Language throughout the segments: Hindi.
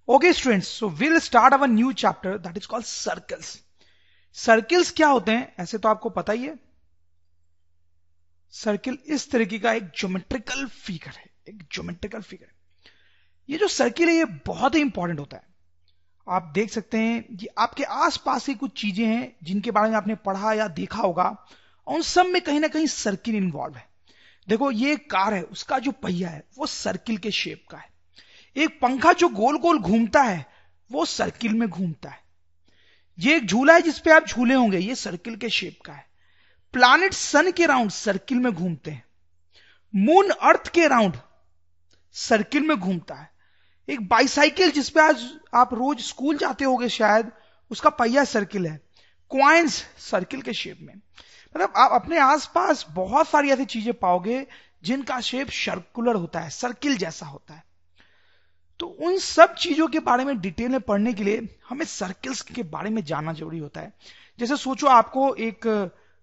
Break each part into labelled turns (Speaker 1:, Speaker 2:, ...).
Speaker 1: Okay students, so we'll start our new chapter that is called circles. Circles क्या होते हैं ऐसे तो आपको पता ही है. सर्किल इस तरीके का एक ज्योमेट्रिकल फिगर है, एक ज्योमेट्रिकल फिगर. ये जो सर्किल है ये बहुत ही इंपॉर्टेंट होता है. आप देख सकते हैं ये आपके आसपास ही कुछ चीजें हैं जिनके बारे में आपने पढ़ा या देखा होगा, उन सब में कहीं ना कहीं सर्किल इन्वॉल्व है. देखो ये एक कार है, उसका जो पहिया है वो सर्किल के शेप का है. एक पंखा जो गोल गोल घूमता है वो सर्किल में घूमता है. ये एक झूला है जिसपे आप झूले होंगे, ये सर्किल के शेप का है. प्लैनेट सन के राउंड सर्किल में घूमते हैं. मून अर्थ के राउंड सर्किल में घूमता है. एक बाइसाइकिल जिसपे आज आप रोज स्कूल जाते होंगे शायद, उसका पहिया सर्किल है. क्वाइंस सर्किल के शेप में. मतलब आप अपने आसपास बहुत सारी ऐसी चीजें पाओगे जिनका शेप सर्कुलर होता है, सर्किल जैसा होता है. तो उन सब चीजों के बारे में डिटेल में पढ़ने के लिए हमें सर्किल्स के बारे में जानना जरूरी होता है. जैसे सोचो आपको एक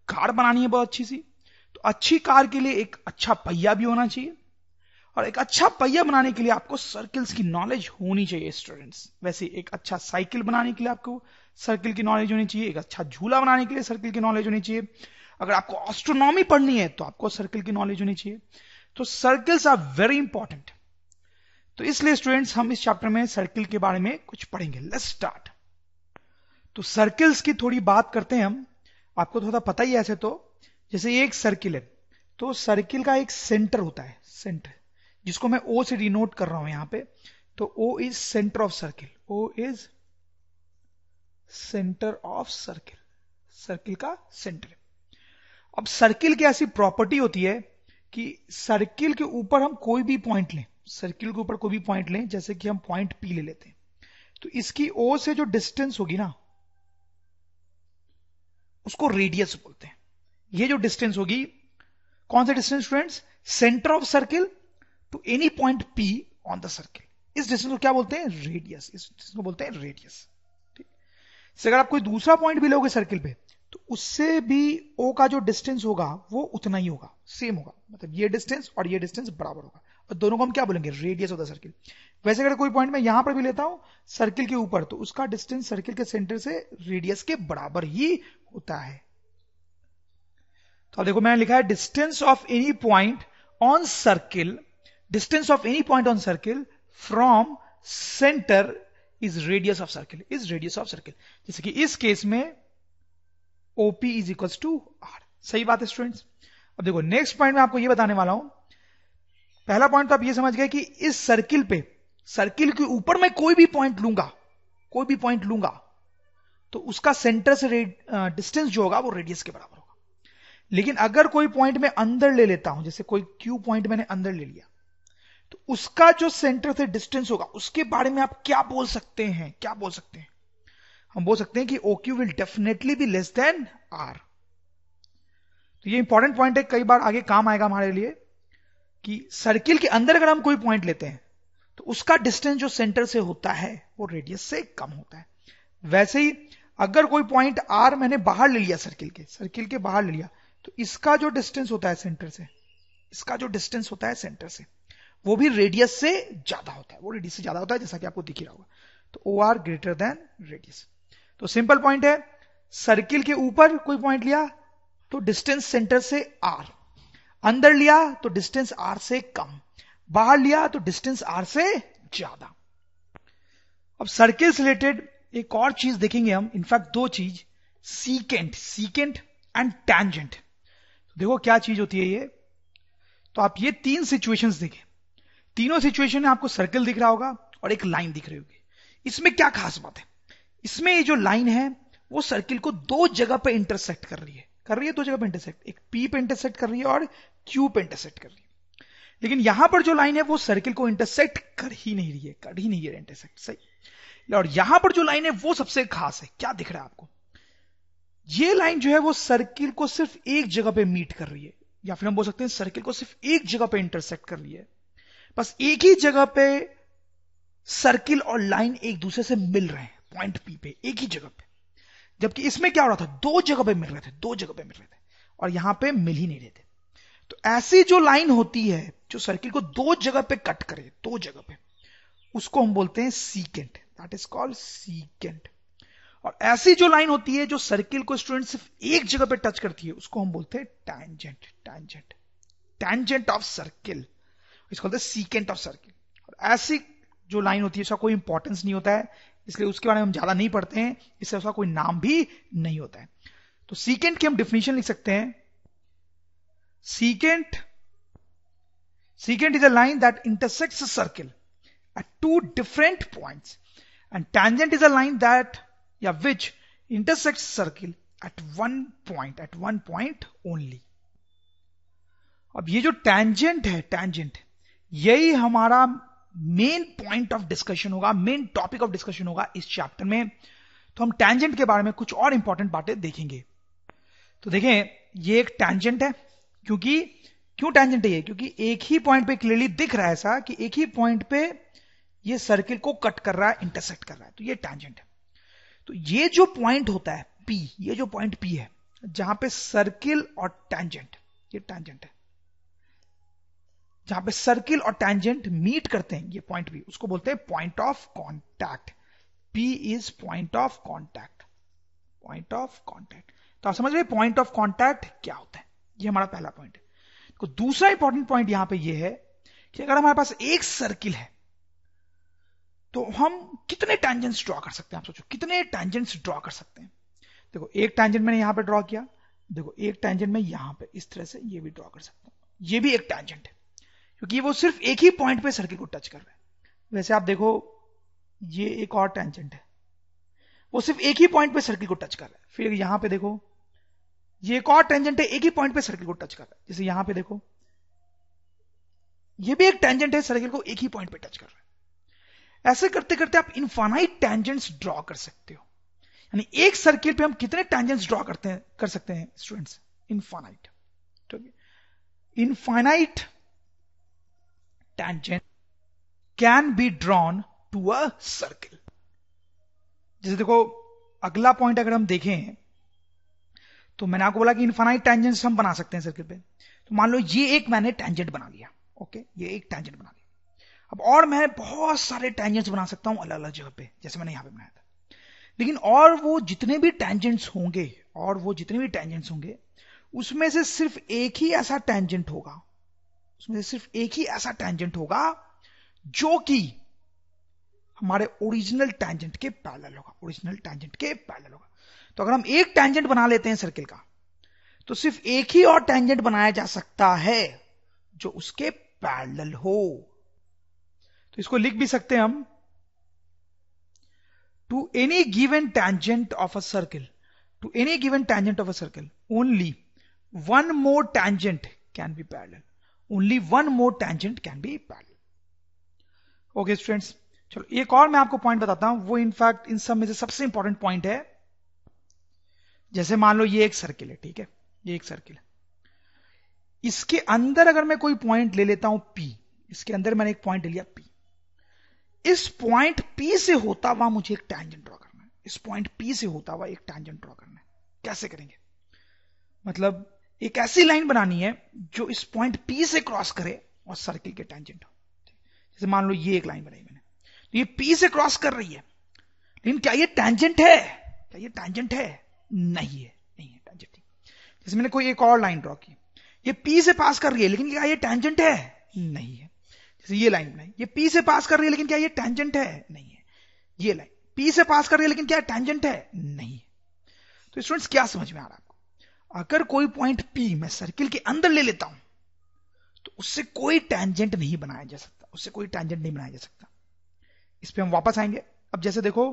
Speaker 1: कार बनानी है बहुत अच्छी सी, तो अच्छी कार के लिए एक अच्छा पहिया भी होना चाहिए, और एक अच्छा पहिया बनाने के लिए आपको सर्किल्स की नॉलेज होनी चाहिए स्टूडेंट्स. वैसे एक अच्छा साइकिल बनाने के लिए आपको सर्किल की नॉलेज होनी चाहिए, एक अच्छा झूला बनाने के लिए सर्किल की नॉलेज होनी चाहिए. अगर आपको एस्ट्रोनॉमी पढ़नी है तो आपको सर्किल की नॉलेज होनी चाहिए. तो सर्किल्स आर वेरी इंपॉर्टेंट. तो इसलिए स्टूडेंट्स हम इस चैप्टर में सर्किल के बारे में कुछ पढ़ेंगे. Let's start. तो सर्किल्स की थोड़ी बात करते हैं हम. आपको थोड़ा पता ही है ऐसे तो, जैसे ये एक सर्किल है, तो सर्किल का एक सेंटर होता है, सेंटर, जिसको मैं ओ से डिनोट कर रहा हूं यहां पे. तो O is centre of circle. O is centre of circle, circle का सेंटर. अब सर्किल की ऐसी प्रॉपर्टी होती है कि सर्किल के ऊपर हम कोई भी पॉइंट लें, सर्किल के ऊपर कोई भी पॉइंट लें, जैसे कि हम पॉइंट पी ले लेते हैं, तो इसकी ओ से जो डिस्टेंस होगी ना, उसको रेडियस बोलते हैं. ये जो डिस्टेंस होगी, कौन सा distance students? Centre of circle to any point P on the circle. इस डिस्टेंस को क्या बोलते हैं? रेडियस. इस डिस्टेंस को बोलते हैं रेडियस. ठीक. अगर आप कोई दूसरा पॉइंट भी लोगे सर्किल पे, तो उससे भी ओ का जो डिस्टेंस होगा वो उतना ही होगा, सेम होगा. मतलब ये डिस्टेंस और ये डिस्टेंस बराबर होगा, और दोनों को हम क्या बोलेंगे? Radius of the circle. वैसे अगर कोई पॉइंट मैं यहां पर भी लेता हूं सर्किल के ऊपर, तो उसका डिस्टेंस सर्किल के सेंटर से रेडियस के बराबर ही होता है. तो अब देखो मैंने लिखा है distance of any point on circle, distance of any point on circle from centre is radius of circle, is radius of circle. जैसे कि इस केस में OP is equal to R. सही बात है स्टूडेंट्स. अब देखो नेक्स्ट पॉइंट में आपको ये बताने वाला हूं. पहला पॉइंट तो आप ये समझ गए कि इस सर्किल पे, सर्किल के ऊपर मैं कोई भी पॉइंट लूंगा, कोई भी पॉइंट लूंगा, तो उसका सेंटर से डिस्टेंस जो होगा वो रेडियस के बराबर होगा. लेकिन अगर कोई पॉइंट मैं अंदर ले लेता हूं, जैसे कोई Q पॉइंट मैंने अंदर ले लिया, तो उसका जो सेंटर से डिस्टेंस होगा उसके बारे में आप क्या बोल सकते हैं? क्या बोल सकते हैं? हम बोल सकते हैं कि OQ will definitely be less than R. तो ये इंपॉर्टेंट पॉइंट है, कई बार आगे काम आएगा हमारे लिए, कि सर्किल के अंदर अगर हम कोई पॉइंट लेते हैं तो उसका डिस्टेंस जो सेंटर से होता है वो रेडियस से कम होता है. वैसे ही अगर कोई पॉइंट R मैंने बाहर ले लिया सर्किल के, सर्किल के बाहर ले लिया, तो इसका जो डिस्टेंस होता है सेंटर से, इसका जो डिस्टेंस होता है सेंटर से, वो भी रेडियस से ज्यादा होता है, वो रेडियस से ज्यादा होता है, जैसा कि आपको दिख ही रहा होगा. तो OR ग्रेटर देन रेडियस. तो सिंपल पॉइंट है, सर्किल के ऊपर कोई पॉइंट लिया तो डिस्टेंस सेंटर से R, अंदर लिया तो डिस्टेंस R से कम, बाहर लिया तो डिस्टेंस R से ज्यादा. अब सर्किल से रिलेटेड एक और चीज देखेंगे हम, इनफैक्ट दो चीज, सीकेंट, सीकेंट एंड टैंजेंट. देखो क्या चीज होती है ये. तो आप ये तीन सिचुएशंस देखें, तीनों सिचुएशन में आपको सर्किल दिख रहा होगा और एक लाइन दिख रही होगी. इसमें क्या खास बात है? इसमें ये जो लाइन है वो सर्किल को दो जगह पे इंटरसेक्ट कर रही है, दो जगह पे इंटरसेक्ट, एक P पे इंटरसेक्ट कर रही है और Q पे इंटरसेक्ट कर रही है. लेकिन यहां पर जो लाइन है वो सर्किल को इंटरसेक्ट कर ही नहीं रही है, कर ही नहीं है इंटरसेक्ट. सही. और यहां पर जो लाइन है वो सबसे खास है. क्या दिख रहा है आपको? ये लाइन जो है वो सर्किल को सिर्फ एक जगह पे मीट कर रही है, या फिर हम बोल सकते हैं सर्किल को सिर्फ एक जगह पे इंटरसेक्ट कर रही है. बस एक ही जगह पे सर्किल और लाइन एक दूसरे से मिल रहे हैं, पॉइंट P पे, एक ही जगह पे. जबकि इसमें क्या हो रहा था? दो जगह पे मिल रहे थे, दो जगह पे मिल रहे थे, और यहां पे मिल ही नहीं रहे थे. तो ऐसी जो लाइन होती है जो सर्किल को दो जगह पे कट करे, दो जगह पे, उसको हम बोलते हैं secant, that is called secant. और ऐसी जो लाइन होती है जो सर्किल को स्टूडेंट सिर्फ एक जगह पे टच करती है, उसको हम बोलते हैं tangent, tangent, tangent of circle, इसको बोलते हैं सीकेंट ऑफ सर्किल। और ऐसी जो लाइन होती है उसका कोई इंपॉर्टेंस नहीं होता है, इसलिए उसके बारे में हम ज्यादा नहीं पढ़ते हैं, इससे उसका कोई नाम भी नहीं होता है। तो सीकेंट की हम डेफिनेशन लिख सकते हैं, secant is a line that intersects a circle at two different points, and tangent is a line that which intersects circle at one point only. अब ये जो tangent है, tangent यही हमारा मेन पॉइंट ऑफ डिस्कशन होगा, मेन टॉपिक ऑफ डिस्कशन होगा इस चैप्टर में। तो हम tangent के बारे में कुछ और इंपॉर्टेंट बातें देखेंगे। तो देखें, ये एक tangent है, क्यों टेंजेंट है ये? क्योंकि एक ही पॉइंट पे क्लियरली दिख रहा है ऐसा कि एक ही पॉइंट पे ये सर्किल को कट कर रहा है, इंटरसेक्ट कर रहा है, तो ये टेंजेंट है। तो ये जो पॉइंट होता है P, ये जो पॉइंट P है जहां पे सर्किल और टेंजेंट, ये टेंजेंट है, जहां पे सर्किल और टेंजेंट मीट करते हैं, ये पॉइंट P, उसको बोलते हैं point of contact. P is point of contact, point of contact. तो आप समझ रहे पॉइंट ऑफ कॉन्टैक्ट क्या होता है? ये हमारा पहला पॉइंट है। तो दूसरा इंपॉर्टेंट पॉइंट यहां पे ये है कि अगर हमारे पास एक सर्किल है तो हम कितने टैंजेंट्स ड्रॉ कर सकते हैं? आप सोचो कितने टैंजेंट्स ड्रॉ कर सकते हैं। देखो एक टैंजेंट मैंने यहां पे ड्रॉ किया, देखो एक टैंजेंट में यहां पे इस तरह से ये भी ड्रॉ कर सकता हूं, ये भी एक टैंजेंट है, क्योंकि वो सिर्फ एक ही पॉइंट पे सर्किल को टच कर रहा है। वैसे आप देखो ये एक और टैंजेंट है, वो सिर्फ एक ही पॉइंट पे सर्किल को टच कर रहा है। फिर यहां पे देखो ये एक और टेंजेंट है, एक ही पॉइंट पे सर्किल को टच कर रहा है। जैसे यहां पे देखो ये भी एक टेंजेंट है, सर्किल को एक ही पॉइंट पे टच कर रहा है। ऐसे करते करते आप इनफाइनाइट टेंजेंट्स ड्रॉ कर सकते हो। यानी एक सर्किल पे हम कितने टेंजेंट्स ड्रॉ कर सकते हैं स्टूडेंट्स? इनफाइनाइट। ठीक है, infinite tangent can be drawn to a circle. जैसे देखो अगला पॉइंट अगर हम देखें तो मैंने आपको बोला कि इनफाइनाइट टेंजेंट्स हम बना सकते हैं सर्किल पे। तो मान लो ये एक मैंने टेंजेंट बना लिया, ओके, ये एक टेंजेंट बना लिया। अब और मैं बहुत सारे टेंजेंट्स बना सकता हूं अलग अलग जगह पे, जैसे मैंने यहां पे बनाया था। लेकिन और वो जितने भी टेंजेंट्स होंगे उसमें से सिर्फ एक ही ऐसा टेंजेंट होगा, जो कि हमारे ओरिजिनल टेंजेंट के पैरेलल होगा। तो अगर हम एक टेंजेंट बना लेते हैं सर्किल का, तो सिर्फ एक ही और टेंजेंट बनाया जा सकता है जो उसके पैरेलल हो। तो इसको लिख भी सकते हैं हम, to any given tangent of a circle, only one more tangent can be parallel, okay students, चलो एक और मैं आपको पॉइंट बताता हूं, वो इनफैक्ट इन सब में से सबसे इंपॉर्टेंट पॉइंट है। जैसे मान लो ये एक सर्किल है, ठीक है, ये एक सर्किल है, इसके अंदर अगर मैं कोई पॉइंट ले लेता हूं P, इसके अंदर मैंने एक पॉइंट ले लिया P, इस पॉइंट P से होता हुआ मुझे एक टेंजेंट ड्रॉ करना है, इस पॉइंट P से होता हुआ एक टेंजेंट ड्रॉ करना है। कैसे करेंगे? मतलब एक ऐसी लाइन बनानी है जो इस पॉइंट P से क्रॉस करे और सर्किल के टेंजेंट हो। जैसे मान लो ये एक लाइन बनाई मैंने, तो ये P से क्रॉस कर रही है, लेकिन क्या ये टेंजेंट है? नहीं है टेंजेंट। जैसे मैंने कोई एक और लाइन ड्रॉ की, ये P से पास कर रही है, लेकिन क्या ये टेंजेंट है? नहीं है। जैसे ये लाइन बनाई, ये P से पास कर रही है, लेकिन क्या ये टेंजेंट है? नहीं है। ये लाइन P से पास कर रही है, लेकिन क्या टेंजेंट है? नहीं है। तो स्टूडेंट्स क्या समझ में आ रहा है आपको? अगर कोई पॉइंट P मैं सर्किल के अंदर ले लेता हूं तो उससे कोई टेंजेंट नहीं बनाया जा सकता, इस पे हम वापस आएंगे। अब जैसे देखो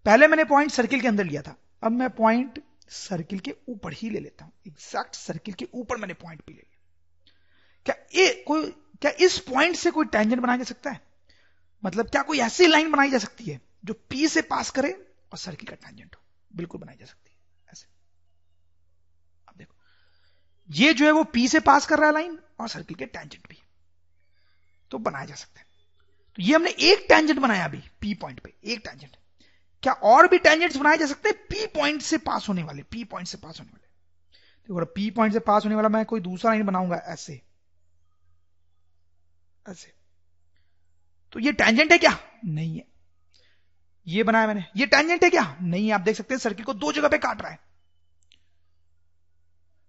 Speaker 1: पहले मैंने पॉइंट सर्किल के अंदर लिया था, अब मैं पॉइंट सर्किल के ऊपर ही ले लेता हूं, एग्जैक्ट सर्किल के ऊपर मैंने पॉइंट P ले लिया। क्या इस पॉइंट से कोई टेंजेंट बनाया जा सकता है? मतलब क्या कोई ऐसी लाइन बनाई जा सकती है जो P से पास करे और सर्किल का टेंजेंट हो? बिल्कुल बनाई जा सकती है ऐसे। अब देखो ये जो है वो P से पास कर रहा है लाइन और सर्किल के टेंजेंट भी, तो बनाया जा सकता है। तो ये हमने एक टेंजेंट बनाया अभी P पॉइंट पे, एक टेंजेंट। क्या और भी टेंजेंट्स बनाए जा सकते हैं P पॉइंट से पास होने वाले? देखो P पॉइंट से पास होने वाला मैं कोई दूसरा लाइन बनाऊंगा ऐसे, तो ये टेंजेंट है क्या? नहीं है। ये बनाया मैंने, ये टेंजेंट है क्या? नहीं है। आप देख सकते हैं सर्किल को दो जगह पे काट रहा है।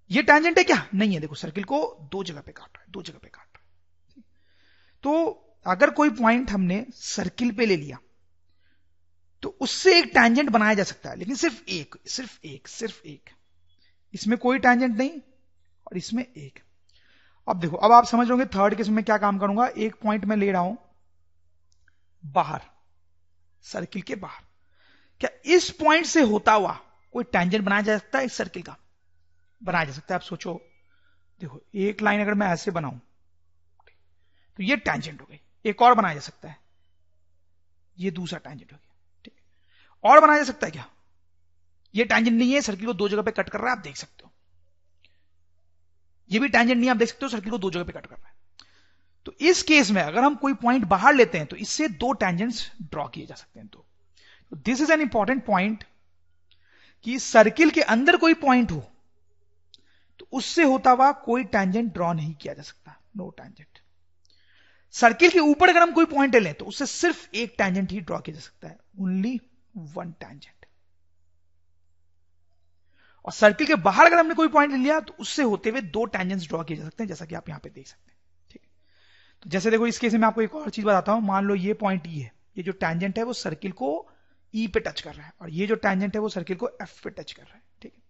Speaker 1: ये टेंजेंट है क्या? नहीं है। देखो सर्किल को दो जगह पे काट रहा है, दो जगह पे काट रहा है। तो अगर कोई पॉइंट हमने सर्किल पे ले लिया तो उससे एक टेंजेंट बनाया जा सकता है, लेकिन सिर्फ एक, सिर्फ एक, सिर्फ एक। इसमें कोई टेंजेंट नहीं और इसमें एक। अब देखो, अब आप समझ रहे थर्ड केस में क्या काम करूंगा। एक पॉइंट में ले रहा हूं बाहर, सर्किल के बाहर। क्या इस पॉइंट से होता हुआ कोई टेंजेंट बनाया जा सकता है? इस सर्किल का बनाया जा सकता है। आप सोचो, देखो एक लाइन अगर मैं ऐसे बनाऊं तो ये टेंजेंट हो गई। एक और बनाया जा सकता है, ये दूसरा टेंजेंट हो गया। ठीक है, और बनाया जा सकता है क्या? ये टेंजेंट नहीं है, सर्किल को दो जगह पे कट कर रहा है, आप देख सकते हो। ये भी टेंजेंट नहीं, आप देख सकते हो सर्किल को दो जगह पे कट कर रहा है। तो इस केस में अगर हम कोई पॉइंट बाहर लेते हैं तो इससे दो टेंजेंट्स ड्रॉ किए जा सकते हैं। तो this is an important point कि सर्किल के अंदर कोई पॉइंट हो तो उससे होता हुआ कोई टेंजेंट ड्रॉ नहीं किया जा सकता, नो टेंजेंट। सर्किल के ऊपर अगर हम कोई पॉइंट लें तो उससे सिर्फ एक टेंजेंट ही ड्रॉ किया जा सकता है, ओनली वन टेंजेंट। और सर्किल के बाहर अगर हमने कोई पॉइंट ले लिया तो उससे होते हुए दो टेंजेंट्स ड्रॉ किए जा सकते हैं, जैसा कि आप यहां पे देख सकते हैं। ठीक है, तो जैसे देखो इस केस में आपको एक और चीज बताता हूं। मान लो ये पॉइंट ई है, ये जो टेंजेंट है वो सर्किल को ई पे टच कर रहा है, और ये जो टेंजेंट है वो सर्किल को एफ पे टच कर रहा है। ठीक है,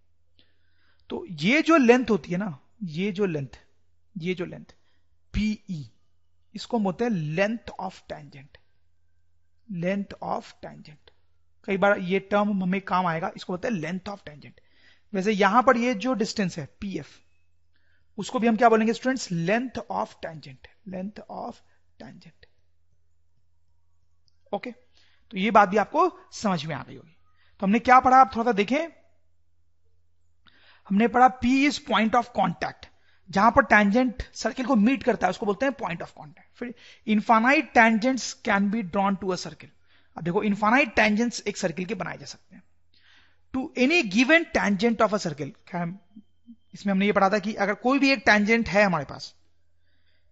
Speaker 1: तो ये जो लेंथ होती है ना, ये जो लेंथ पीई, इसको हम बोलते हैं length of tangent. Length of tangent, कई बार ये टर्म हमें काम आएगा, इसको बोलते हैं लेंथ ऑफ टेंजेंट। वैसे यहां पर ये जो डिस्टेंस है पीएफ, उसको भी हम क्या बोलेंगे students? Length of tangent, length of tangent. Okay, तो ये बात भी आपको समझ में आ गई होगी। तो हमने क्या पढ़ा, आप थोड़ा सा देखें। हमने पढ़ा P is point of contact, जहां पर टेंजेंट सर्किल को मीट करता है उसको बोलते हैं पॉइंट ऑफ कॉन्टैक्ट। फिर infinite tangents can be drawn to a circle. अब देखो इनफाइनाइट टेंजेंट्स एक सर्किल के बनाए जा सकते हैं to any given tangent of a circle. इसमें हमने ये पढ़ा था कि अगर कोई भी एक टेंजेंट है हमारे पास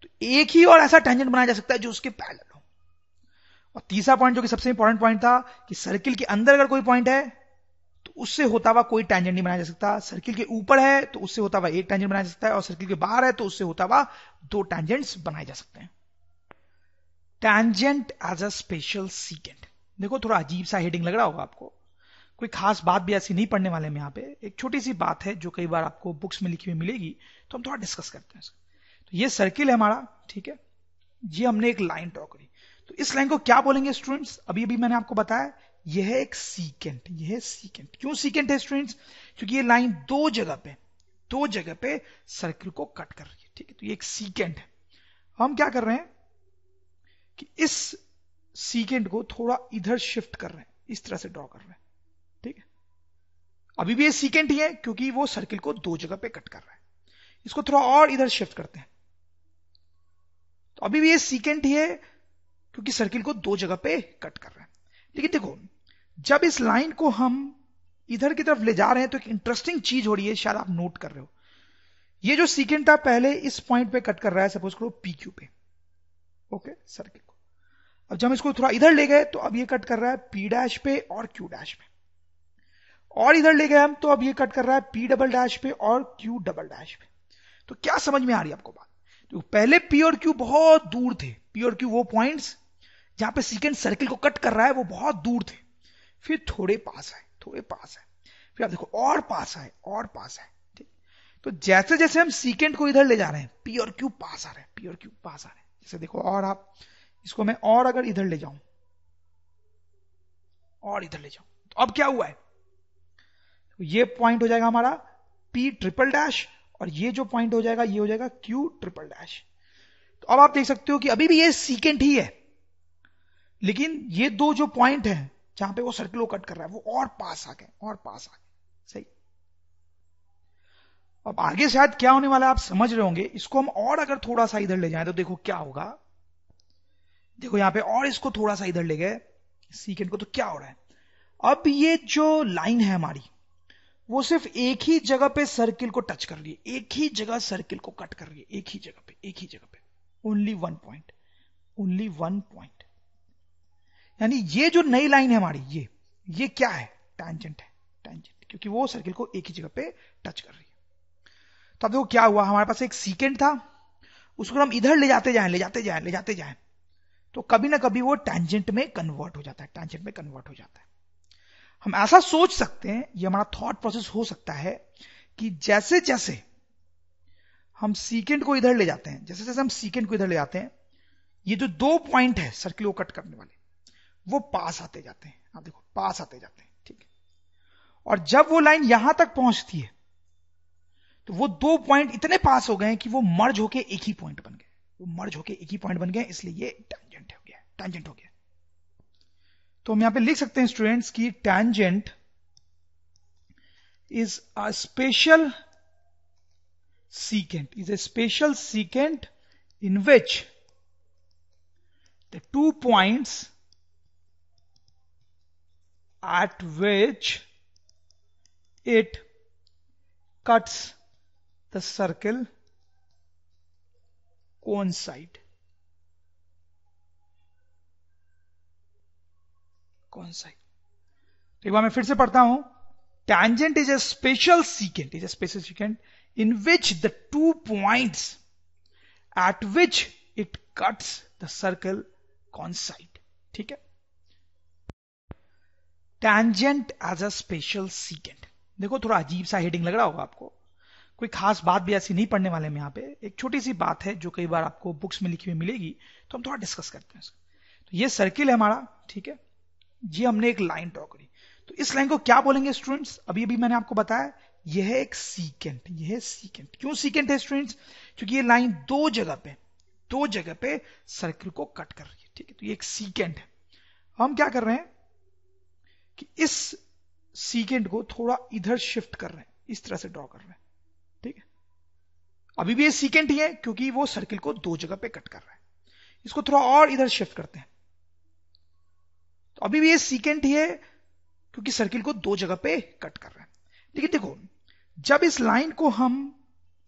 Speaker 1: तो एक ही और ऐसा टेंजेंट बनाया जा सकता है जो उसके पैरेलल हो। और तीसरा पॉइंट जो कि सबसे इंपॉर्टेंट पॉइंट था कि सर्किल के अंदर अगर कोई पॉइंट है तो उससे होता हुआ कोई टेंजेंट नहीं बनाया जा सकता। सर्किल के ऊपर है तो उससे होता हुआ एक टेंजेंट बनाया जा सकता है, और सर्किल के बाहर है तो उससे होता हुआ दो टेंजेंट्स बनाए जा सकते हैं। Tangent as a special secant. देखो थोड़ा अजीब सा हेडिंग लग रहा होगा आपको, कोई खास बात भी ऐसी नहीं पढ़ने वाले में। यहाँ पे एक छोटी सी बात है जो कई बार आपको बुक्स में लिखी हुई मिलेगी, तो हम थोड़ा डिस्कस करते हैं। तो ये सर्किल है हमारा, ठीक है, ये हमने एक लाइन ड्रॉ करी। तो इस लाइन को क्या बोलेंगे स्टूडेंट्स? अभी अभी मैंने आपको बताया यह है एक सीकेंट, यह है सीकेंट। क्यों सीकेंट है स्टूडेंट्स? क्योंकि ये लाइन दो जगह पे सर्किल को कट कर रही है। ठीक है, तो ये एक सीकेंट है। हम क्या कर रहे हैं कि इस सीकेंट को थोड़ा इधर शिफ्ट कर रहे हैं, इस तरह से ड्रॉ कर रहे हैं। ठीक है, अभी भी ये सीकेंट ही है क्योंकि वो सर्किल को दो जगह पे कट कर रहा है। इसको थोड़ा और इधर शिफ्ट करते हैं, तो अभी भी ये सीकेंट ही है क्योंकि सर्किल को दो जगह पे कट कर रहा है। लेकिन देखो जब इस लाइन को हम इधर की तरफ ले जा रहे हैं तो एक इंटरेस्टिंग चीज हो रही है, शायद आप नोट कर रहे हो। ये जो सीकेंट था पहले इस पॉइंट पे कट कर रहा है, सपोज करो पी क्यू पे, ओके, सर्किल को। अब जब हम इसको थोड़ा इधर ले गए तो अब ये कट कर रहा है पी डैश पे और क्यू डैश पे, और इधर ले गए हम तो अब ये कट कर रहा है पी डबल डैश पे और क्यू डबल डैश पे। तो क्या समझ में आ रही है आपको बात? तो पहले पी और क्यू बहुत दूर थे, पी और क्यू वो पॉइंट्स जहां पे सीकेंट सर्किल को कट कर रहा है वो बहुत दूर थे, फिर थोड़े पास आए, थोड़े पास आए, फिर आप देखो और पास आए, और पास आए। ठीक, तो जैसे जैसे हम सीकेंट को इधर ले जा रहे हैं पी और क्यू पास आ रहे हैं, पी और क्यू पास आ रहे हैं। जैसे देखो, और आप इसको मैं और अगर इधर ले जाऊं और इधर ले जाऊं तो अब क्या हुआ है? तो ये पॉइंट हो जाएगा हमारा पी ट्रिपल डैश, और ये जो पॉइंट हो जाएगा ये हो जाएगा क्यू ट्रिपल डैश। तो अब आप देख सकते हो कि अभी भी ये सीकेंट ही है, लेकिन ये दो जो पॉइंट है जहां पे वो सर्किल को कट कर रहा है वो और पास आ गए, और पास आ गए। सही, अब आगे शायद क्या होने वाला है आप समझ रहे होंगे। इसको हम और अगर थोड़ा सा इधर ले जाएं तो देखो क्या होगा। देखो यहां पे और इसको थोड़ा सा इधर ले गए सीकेंट को, तो क्या हो रहा है? अब ये जो लाइन है हमारी वो सिर्फ एक ही जगह पे सर्किल को टच कर रही है, एक ही जगह सर्किल को कट कर रही है, एक ही जगह पे, एक ही जगह पे, only one point, only one point. यानी ये जो नई लाइन है हमारी, ये क्या है? टैंजेंट है, टैंजेंट, क्योंकि वो सर्किल को एक ही जगह पे टच कर रही है। तो अब देखो क्या हुआ, हमारे पास एक सीकेंट था, उसको हम इधर ले जाते जाएं, तो कभी ना कभी वो टैंजेंट में कन्वर्ट हो जाता है, हम ऐसा सोच सकते हैं, ये हमारा थॉट प्रोसेस हो सकता है कि जैसे जैसे हम सीकेंट को इधर ले जाते हैं, ये जो 2 पॉइंट है सर्किल को कट करने वाले, वो पास आते जाते हैं। आप देखो पास आते जाते हैं, ठीक है। और जब वो लाइन यहां तक पहुंचती है तो वो 2 पॉइंट इतने पास हो गए कि वो मर्ज होके एक ही पॉइंट बन गए, इसलिए ये टैंजेंट हो गया। तो हम यहां पे लिख सकते हैं स्टूडेंट्स की tangent is a special secant in which the 2 points at which it cuts the circle coincide. तो एक बार मैं फिर से पढ़ता हूं। Tangent is a special secant in which the 2 points at which it cuts the circle coincide. ठीक है, tangent as a special secant। देखो थोड़ा अजीब सा हेडिंग लग रहा होगा आपको, कोई खास बात भी ऐसी नहीं पढ़ने वाले हम यहाँ पे, एक छोटी सी बात है जो कई बार आपको बुक्स में लिखी हुई मिलेगी, तो हम थोड़ा डिस्कस करते हैं। तो ये सर्किल है हमारा, ठीक है, ये हमने एक लाइन ड्रॉ करी, तो इस लाइन को क्या बोलेंगे स्टूडेंट्स? अभी मैंने आपको बताया यह है एक सीकेंट, क्यों सीकेंट है स्टूडेंट्स? क्योंकि ये लाइन दो जगह पे सर्किल को कट कर रही है, ठीक है, तो ये एक सीकेंट है। हम क्या कर रहे हैं कि इस सीकेंट को थोड़ा इधर शिफ्ट कर रहे हैं, इस तरह से ड्रॉ कर रहे हैं, ठीक है। अभी भी ये सीकेंट ही है क्योंकि वो सर्किल को दो जगह पे कट कर रहा है। इसको थोड़ा और इधर शिफ्ट करते हैं, तो अभी भी ये सीकेंट ही है क्योंकि सर्किल को दो जगह पे कट कर रहा है। लेकिन देखो, जब इस लाइन को हम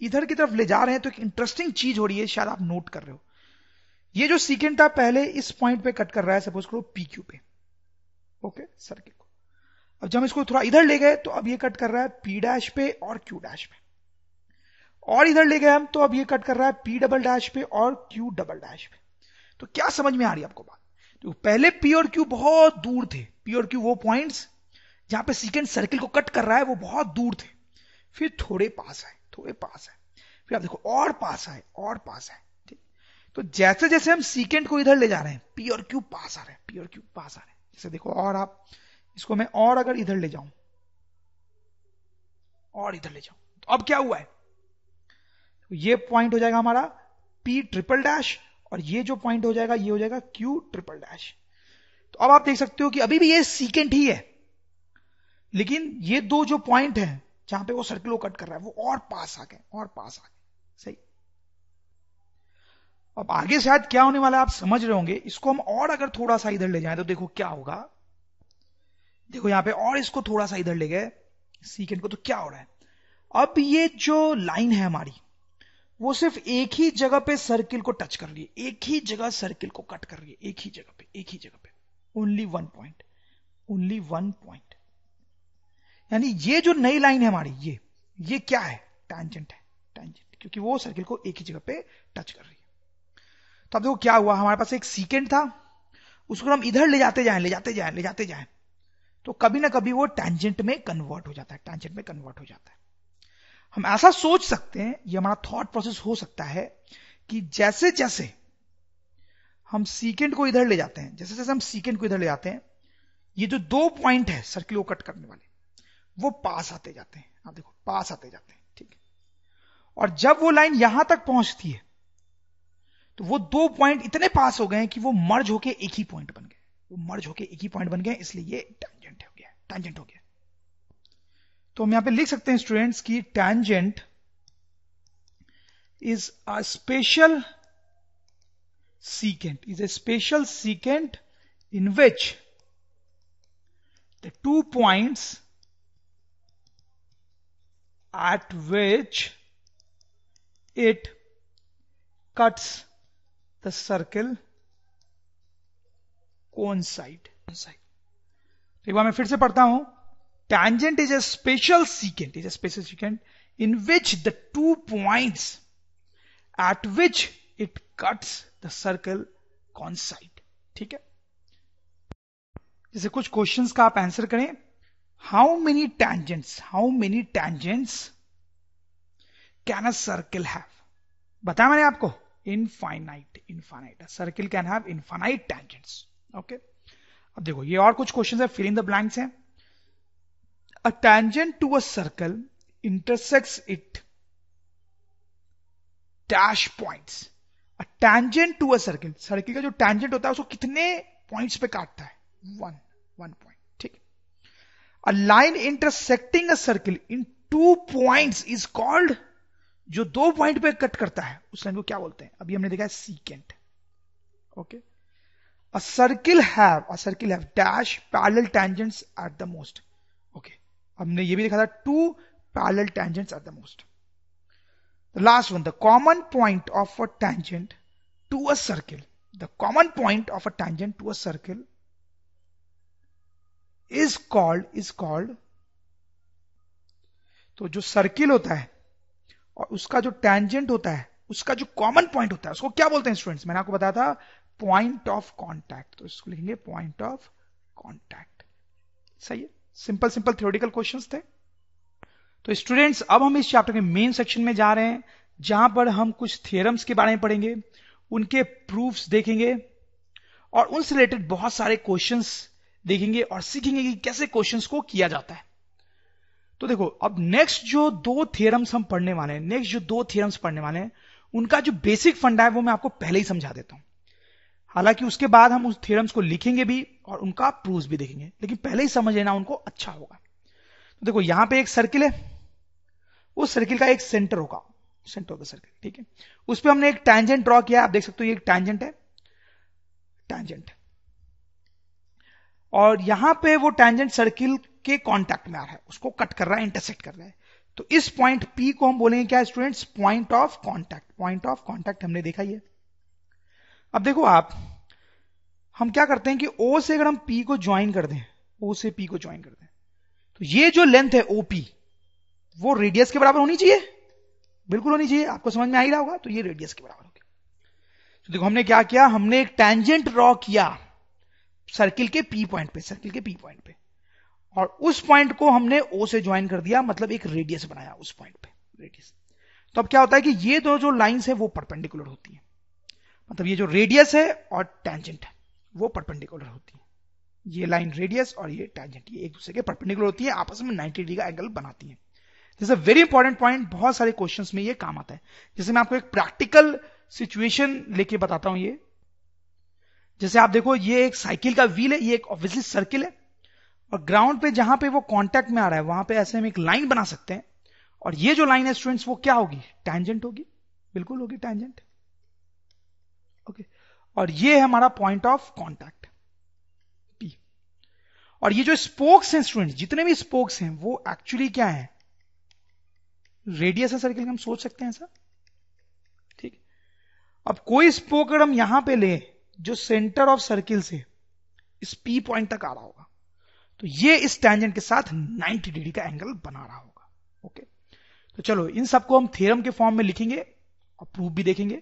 Speaker 1: इधर की तरफ ले जा रहे हैं तो एक इंटरेस्टिंग चीज हो रही है, शायद आप नोट कर रहे हो। ये जो सीकेंट था पहले इस पॉइंट पे कट कर रहा है, सपोज करो पी क्यू पे, ओके, सर्किल को। अब जब हम इसको थोड़ा इधर ले गए तो अब ये कट कर रहा है पी डैश पे और क्यू डैश पे, और इधर ले गए हम तो अब ये कट कर रहा है पी डबल डैश पे और क्यू डबल डैश पे। तो क्या समझ में आ रही है आपको बात? तो पहले पी और क्यू बहुत दूर थे, पी और क्यू वो पॉइंट्स जहां पे सीकेंट सर्किल को कट कर रहा है वो बहुत दूर थे, फिर थोड़े पास आए, फिर आप देखो और पास आए, ठीक। तो जैसे जैसे हम सीकेंट को इधर ले जा रहे हैं पी और क्यू पास आ रहे हैं, जैसे देखो, और आप इसको मैं और अगर इधर ले जाऊं तो अब क्या हुआ है, तो ये पॉइंट हो जाएगा हमारा पी ट्रिपल डैश और ये जो पॉइंट हो जाएगा ये हो जाएगा क्यू ट्रिपल डैश। तो अब आप देख सकते हो कि अभी भी ये सीकेंट ही है, लेकिन ये दो जो पॉइंट है जहां पे वो सर्किल को कट कर रहा है वो और पास आ गए, सही। अब आगे शायद क्या होने वाला है आप समझ रहे होंगे। इसको हम और अगर थोड़ा सा इधर ले जाएं तो देखो क्या होगा, देखो यहां पे और इसको थोड़ा सा इधर ले गए सीकेंट को, तो क्या हो रहा है, अब ये जो लाइन है हमारी वो सिर्फ एक ही जगह पे सर्किल को टच कर रही है, एक ही जगह सर्किल को कट कर रही है, एक ही जगह पे, ओनली वन पॉइंट। यानी ये जो नई लाइन है हमारी, ये क्या है? टैंजेंट है, क्योंकि वो सर्किल को एक ही जगह पे टच कर रही है। तो अब देखो क्या हुआ, हमारे पास एक सीकेंट था, उसको हम इधर ले जाते जाएं, तो कभी ना कभी वो टैंजेंट में कन्वर्ट हो जाता है, हम ऐसा सोच सकते हैं, ये हमारा थॉट प्रोसेस हो सकता है कि जैसे जैसे हम सीकेंट को इधर ले जाते हैं, ये जो दो पॉइंट है सर्किल को कट करने वाले वो पास आते जाते हैं, आप देखो पास आते जाते हैं, ठीक है। और जब वो लाइन यहां तक पहुंचती है तो वो दो पॉइंट इतने पास हो गए कि वो मर्ज होके एक ही पॉइंट बन गए, इसलिए ये टैंजेंट हो गया। तो हम यहां पे लिख सकते हैं स्टूडेंट्स की tangent is a special secant in which the 2 points at which it cuts the circle coincide. एक बार मैं फिर से पढ़ता हूं, tangent is a special secant in which the 2 points at which it cuts the circle coincide। ठीक है, जैसे कुछ क्वेश्चंस का आप आंसर करें, how many tangents can a circle have? बताया मैंने आपको, infinite. Circle can have infinite tangents। Okay, अब देखो ये और कुछ क्वेश्चंस है, फिल इन द ब्लैंक्स हैं। A tangent to a circle intersects it dash points। A tangent to a circle, circle का जो tangent होता है उसको कितने पॉइंट्स पे काटता है? One point. ठीक। A line intersecting a circle in 2 points is called, जो 2 पॉइंट पे कट करता है उस लाइन को क्या बोलते हैं? अभी हमने देखा है secant। Okay, a circle have dash parallel tangents at the most। Okay, हमने ये भी देखा था 2 parallel tangents at the most। The last one, the common point of a tangent to a circle, is called, तो जो सर्किल होता है और उसका जो tangent होता है, उसका जो कॉमन पॉइंट होता है उसको क्या बोलते हैं स्टूडेंट्स? मैंने आपको बताया था पॉइंट ऑफ कॉन्टैक्ट, तो इसको लिखेंगे पॉइंट ऑफ कॉन्टैक्ट। सही है, सिंपल थ्योरेटिकल क्वेश्चंस थे। तो स्टूडेंट्स अब हम इस चैप्टर के मेन सेक्शन में जा रहे हैं, जहां पर हम कुछ थ्योरम्स के बारे में पढ़ेंगे, उनके प्रूफ्स देखेंगे और उनसे रिलेटेड बहुत सारे क्वेश्चंस देखेंगे और सीखेंगे कि कैसे क्वेश्चंस को किया जाता है। तो देखो, अब नेक्स्ट जो 2 थ्योरम्स हम पढ़ने वाले हैं, उनका जो बेसिक फंडा है वो मैं आपको पहले ही समझा देता हूं। हालांकि उसके बाद हम उस थ्योरम्स को लिखेंगे भी और उनका प्रूफ भी देखेंगे, लेकिन पहले ही समझ लेना उनको अच्छा होगा। तो देखो यहां पे एक सर्किल है, उस सर्किल का एक सेंटर होगा, सेंटर ऑफ द सर्किल। ठीक है, उस पर हमने एक टैंजेंट ड्रॉ किया, आप देख सकते हो ये एक टैंजेंट है, और यहां पे वो टैंजेंट सर्किल के कांटेक्ट में आ रहा है, उसको कट कर रहा है, इंटरसेक्ट कर रहा है। तो इस पॉइंट P को हम बोलेंगे क्या स्टूडेंट्स? पॉइंट ऑफ कांटेक्ट हमने देखा ही है। अब देखो आप, हम क्या करते हैं कि O से अगर हम P को ज्वाइन कर दें, तो ये जो लेंथ है OP, वो रेडियस के बराबर होनी चाहिए, बिल्कुल होनी चाहिए। आपको समझ में आ ही रहा होगा, तो ये रेडियस के बराबर होगी। तो देखो हमने क्या किया, हमने एक टैंजेंट ड्रॉ किया सर्किल के P पॉइंट पे, और उस पॉइंट को हमने O से ज्वाइन कर दिया, मतलब एक रेडियस बनाया उस पॉइंट पे, रेडियस। तो अब क्या होता है कि ये दो जो लाइंस है वो परपेंडिकुलर होती है, मतलब ये जो रेडियस है और टैंजेंट है वो परपेंडिकुलर होती है। ये लाइन रेडियस और ये टैंजेंट, ये एक दूसरे के परपेंडिकुलर होती है, आपस में 90 डिग्री का एंगल बनाती है। This is a very important point, बहुत सारे क्वेश्चंस में ये काम आता है। जैसे मैं आपको एक प्रैक्टिकल सिचुएशन लेके बताता हूं। ये जैसे आप देखो, ये एक साइकिल का व्हील है, ये एक ऑब्वियसली सर्किल है, और ग्राउंड पे जहां पे वो कांटेक्ट में आ रहा है वहां पे ऐसे हम एक लाइन बना सकते हैं, और ये जो लाइन है स्टूडेंट्स वो क्या होगी? टैंजेंट होगी, बिल्कुल होगी टैंजेंट। ओके, और ये है हमारा पॉइंट ऑफ कांटेक्ट P। और ये जो स्पोक्स हैं स्टूडेंट्स, जितने भी स्पोक्स हैं वो एक्चुअली क्या है? रेडियस है सर्किल का, हम सोच सकते हैं ऐसा। ठीक, अब कोई स्पोक अगर हम यहां पे ले जो सेंटर ऑफ सर्किल से इस P पॉइंट तक आ रहा होगा, तो ये इस टैंजेंट के साथ 90 डिग्री का एंगल बना रहा होगा। ओके, तो चलो इन सबको हम थ्योरम के फॉर्म में लिखेंगे और प्रूफ भी देखेंगे।